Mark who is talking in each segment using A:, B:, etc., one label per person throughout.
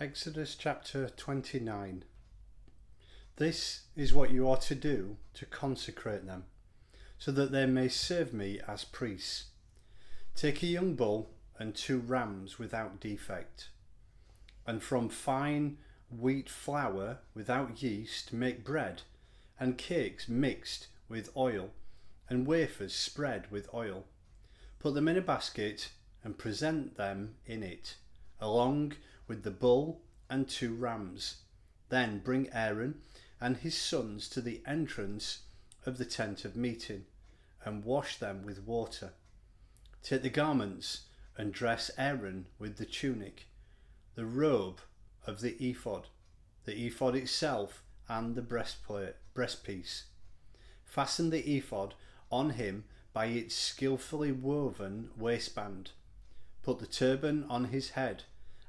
A: Exodus chapter 29. This is what you are to do to consecrate them, so that they may serve me as priests. Take a young bull and 2 rams without defect, and from fine wheat flour without yeast make bread, and cakes mixed with oil, and wafers spread with oil. Put them in a basket and present them in it, along with the bull and 2 rams. Then bring Aaron and his sons to the entrance of the tent of meeting, and wash them with water. Take the garments and dress Aaron with the tunic, the robe of the ephod itself, and the breastpiece. Fasten the ephod on him by its skillfully woven waistband. Put the turban on his head,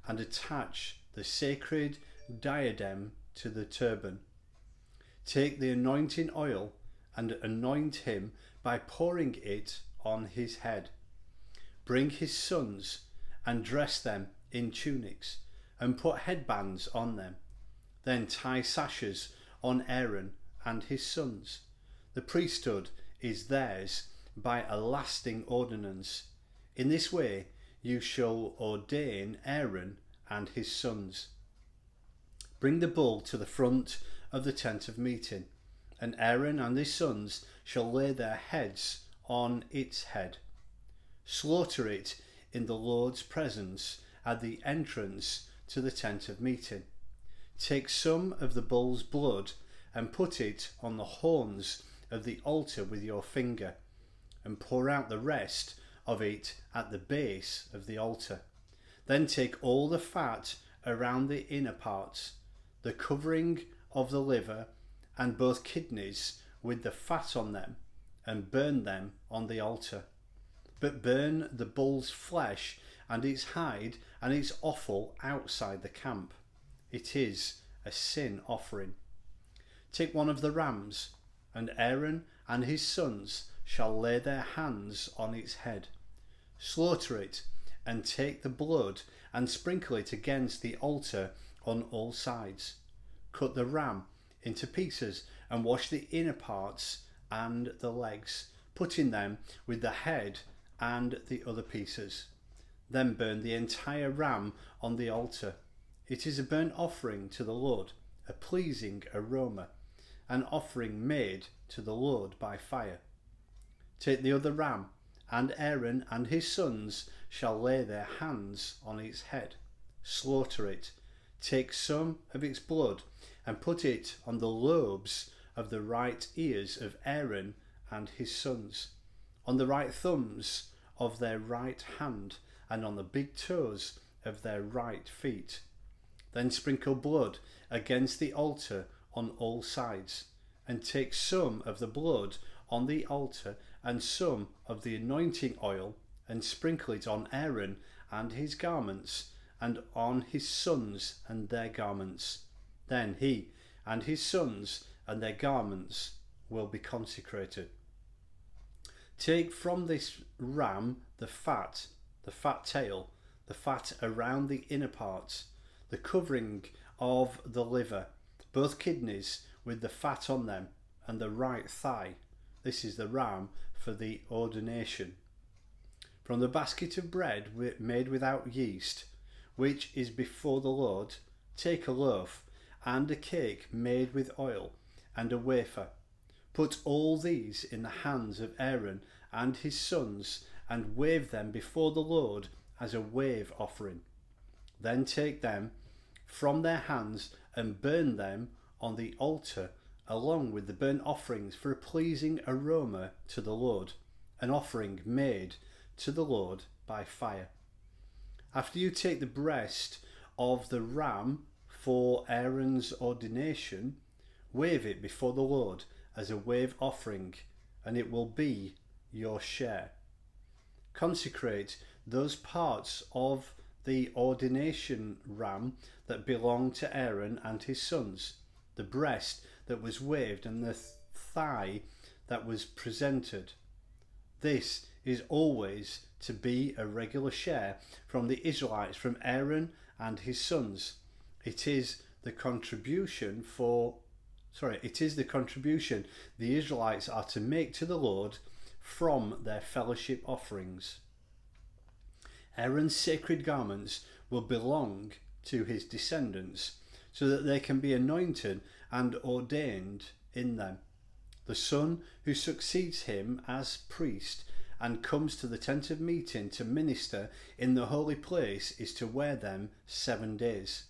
A: and attach the sacred diadem to the turban. Take the anointing oil and anoint him by pouring it on his head. Bring his sons and dress them in tunics, and put headbands on them. Then tie sashes on Aaron and his sons. The priesthood is theirs by a lasting ordinance. In this way you shall ordain Aaron and his sons. Bring the bull to the front of the tent of meeting, and Aaron and his sons shall lay their heads on its head. Slaughter it in the Lord's presence at the entrance to the tent of meeting. Take some of the bull's blood and put it on the horns of the altar with your finger, and pour out the rest of it at the base of the altar. Then take all the fat around the inner parts, the covering of the liver, and both kidneys with the fat on them, and burn them on the altar. But burn the bull's flesh and its hide and its offal outside the camp. It is a sin offering. Take one of the rams, and Aaron and his sons shall lay their hands on its head. Slaughter it, and take the blood and sprinkle it against the altar on all sides. Cut the ram into pieces and wash the inner parts and the legs, putting them with the head and the other pieces. Then burn the entire ram on the altar. It is a burnt offering to the Lord, a pleasing aroma, an offering made to the Lord by fire. Take the other ram, and Aaron and his sons shall lay their hands on its head. Slaughter it. Take some of its blood and put it on the lobes of the right ears of Aaron and his sons, on the right thumbs of their right hand, and on the big toes of their right feet. Then sprinkle blood against the altar on all sides, and take some of the blood on the altar and some of the anointing oil, and sprinkle it on Aaron and his garments, and on his sons and their garments. Then he and his sons and their garments will be consecrated. Take from this ram the fat tail, the fat around the inner parts, the covering of the liver, both kidneys with the fat on them, and the right thigh. This is the ram for the ordination. From the basket of bread made without yeast, which is before the Lord, take a loaf, and a cake made with oil, and a wafer. Put all these in the hands of Aaron and his sons, and wave them before the Lord as a wave offering. Then take them from their hands and burn them on the altar, along with the burnt offerings for a pleasing aroma to the Lord, an offering made to the Lord by fire. After you take the breast of the ram for Aaron's ordination, wave it before the Lord as a wave offering, and it will be your share. Consecrate those parts of the ordination ram that belong to Aaron and his sons, the breast that was waved and the thigh that was presented. This is always to be a regular share from the Israelites, from Aaron and his sons, It is the contribution the Israelites are to make to the Lord from their fellowship offerings. Aaron's sacred garments will belong to his descendants, so that they can be anointed and ordained in them. The son who succeeds him as priest and comes to the tent of meeting to minister in the holy place is to wear them 7 days.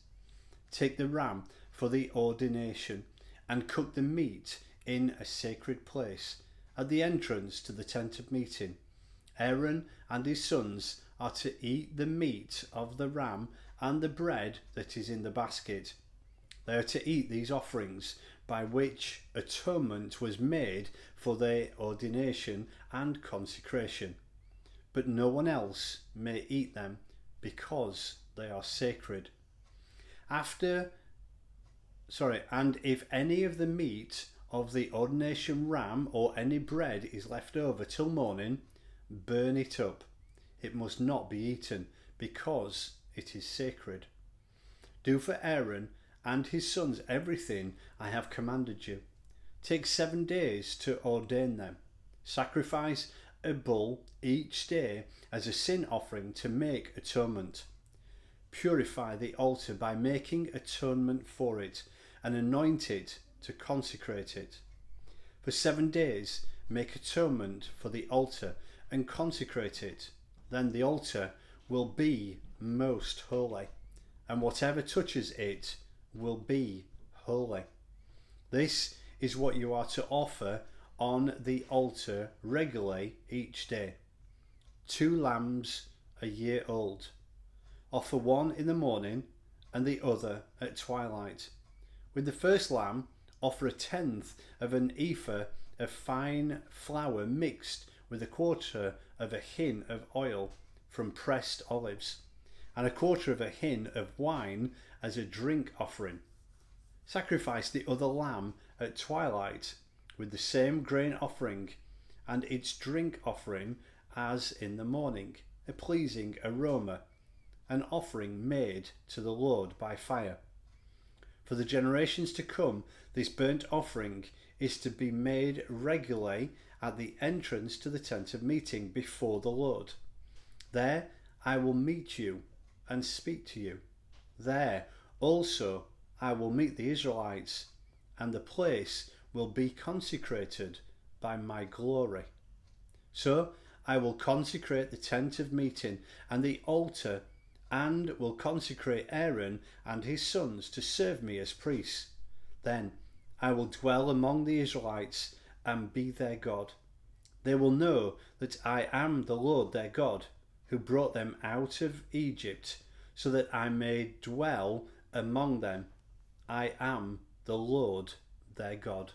A: Take the ram for the ordination and cook the meat in a sacred place at the entrance to the tent of meeting. Aaron and his sons are to eat the meat of the ram and the bread that is in the basket. They are to eat these offerings by which atonement was made for their ordination and consecration. But no one else may eat them because they are sacred. And if any of the meat of the ordination ram or any bread is left over till morning, burn it up. It must not be eaten, because it is sacred. Do for Aaron and his sons everything I have commanded you. Take 7 days to ordain them. Sacrifice a bull each day as a sin offering to make atonement. Purify the altar by making atonement for it, and anoint it to consecrate it. For 7 days make atonement for the altar and consecrate it. Then the altar will be most holy, and whatever touches it will be holy. This is what you are to offer on the altar regularly each day. 2 lambs a year old. Offer one in the morning and the other at twilight. With the first lamb, offer 1/10 of an ephah of fine flour mixed with 1/4 of a hin of oil from pressed olives, and 1/4 of a hin of wine as a drink offering. Sacrifice the other lamb at twilight with the same grain offering and its drink offering as in the morning, a pleasing aroma, an offering made to the Lord by fire. For the generations to come, this burnt offering is to be made regularly at the entrance to the tent of meeting before the Lord. There I will meet you and speak to you. There also I will meet the Israelites, and the place will be consecrated by my glory. So I will consecrate the tent of meeting and the altar, and will consecrate Aaron and his sons to serve me as priests. Then I will dwell among the Israelites and be their God. They will know that I am the Lord their God, who brought them out of Egypt, so that I may dwell among them. I am the Lord their God.